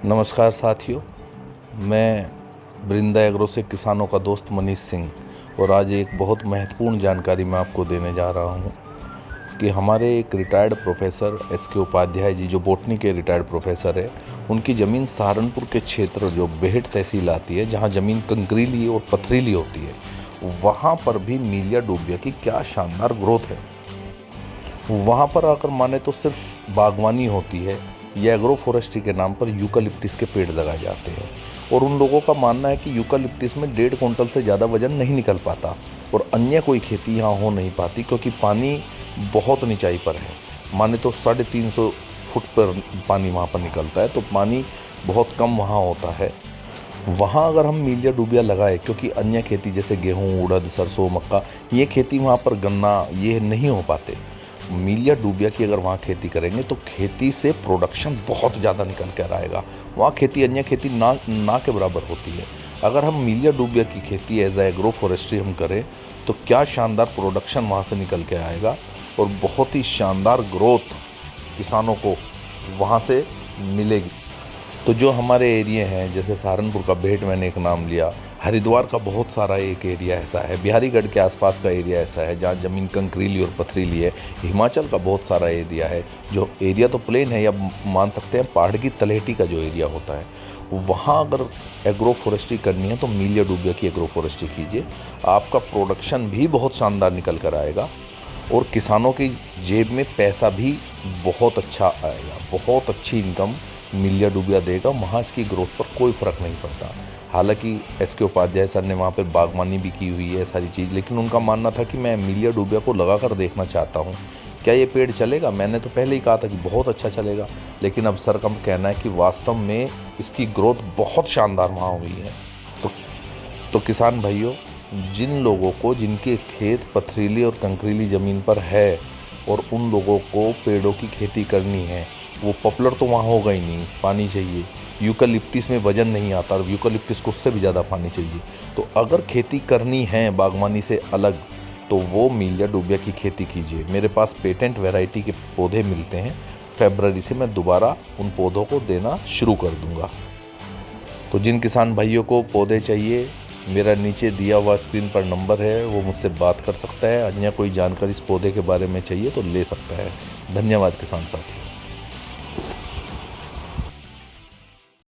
नमस्कार साथियों, मैं वृंदा एग्रो से किसानों का दोस्त मनीष सिंह और आज एक बहुत महत्वपूर्ण जानकारी मैं आपको देने जा रहा हूं कि हमारे एक retired professor SK. Upadhyay ji, जो बॉटनी के रिटायर्ड प्रोफेसर है, उनकी ज़मीन सहारनपुर के क्षेत्र जो बेहट तहसील आती है, जहां ज़मीन कंकरीली और पथरीली होती है, वहां पर भी मीलिया डूबिया की क्या शानदार ग्रोथ है। वहाँ पर आकर माने तो सिर्फ बागवानी होती है या एग्रो फॉरेस्ट्री के नाम पर यूकालिप्टिस के पेड़ लगाए जाते हैं और उन लोगों का मानना है कि यूकालिप्टिस में 1.5 कुंटल से ज़्यादा वजन नहीं निकल पाता और अन्य कोई खेती यहाँ हो नहीं पाती क्योंकि पानी बहुत ऊंचाई पर है। माने तो 350 फुट पर पानी वहाँ पर निकलता है, तो पानी बहुत कम वहाँ होता है। वहाँ अगर हम मीलिया डूबिया लगाए, क्योंकि अन्य खेती जैसे गेहूँ, उड़द, सरसों, मक्का, ये खेती वहाँ पर गन्ना ये नहीं हो पाते। मीलिया डूबिया की अगर वहाँ खेती करेंगे तो खेती से प्रोडक्शन बहुत ज़्यादा निकल कर आएगा। वहाँ खेती अन्य खेती ना के बराबर होती है। अगर हम मीलिया डूबिया की खेती एज एग्रो फॉरेस्ट्री हम करें तो क्या शानदार प्रोडक्शन वहाँ से निकल के आएगा और बहुत ही शानदार ग्रोथ किसानों को वहाँ से मिलेगी। तो जो हमारे एरिया हैं, जैसे सहारनपुर का बेहट मैंने एक नाम लिया, हरिद्वार का बहुत सारा एक एरिया ऐसा है, बिहारीगढ़ के आसपास का एरिया ऐसा है जहाँ ज़मीन कंकरीली और पथरीली है, हिमाचल का बहुत सारा एरिया है जो एरिया तो प्लेन है या मान सकते हैं पहाड़ की तलहटी का जो एरिया होता है, वहाँ अगर एग्रो फॉरेस्ट्री करनी है तो मीलिया डूबिया की एग्रो फॉरेस्ट्री कीजिए। आपका प्रोडक्शन भी बहुत शानदार निकल कर आएगा और किसानों की जेब में पैसा भी बहुत अच्छा आएगा, बहुत अच्छी इनकम मीलिया डूबिया देगा। वहाँ इसकी ग्रोथ पर कोई फ़र्क नहीं पड़ता। हालांकि एस.के. उपाध्याय सर ने वहाँ पर बागवानी भी की हुई है सारी चीज़, लेकिन उनका मानना था कि मैं मीलिया डूबिया को लगा कर देखना चाहता हूँ, क्या ये पेड़ चलेगा। मैंने तो पहले ही कहा था कि बहुत अच्छा चलेगा, लेकिन अब सर का कहना है कि वास्तव में इसकी ग्रोथ बहुत शानदार वहाँ हुई है। तो किसान भाइयों, जिन लोगों को जिनके खेत पथरीली और कंकरीली ज़मीन पर है और उन लोगों को पेड़ों की खेती करनी है, वो पॉपुलर तो वहाँ होगा ही नहीं, पानी चाहिए। यूकालिप्टिस में वजन नहीं आता और यूकालिप्टिस को उससे भी ज़्यादा पानी चाहिए। तो अगर खेती करनी है बागवानी से अलग तो वो मीलिया डूबिया की खेती कीजिए। मेरे पास पेटेंट वैरायटी के पौधे मिलते हैं, फरवरी से मैं दोबारा उन पौधों को देना शुरू कर दूँगा। तो जिन किसान भाइयों को पौधे चाहिए, मेरा नीचे दिया हुआ स्क्रीन पर नंबर है, वो मुझसे बात कर सकता है। अन्य कोई जानकारी इस पौधे के बारे में चाहिए तो ले सकता है। धन्यवाद किसान साथी।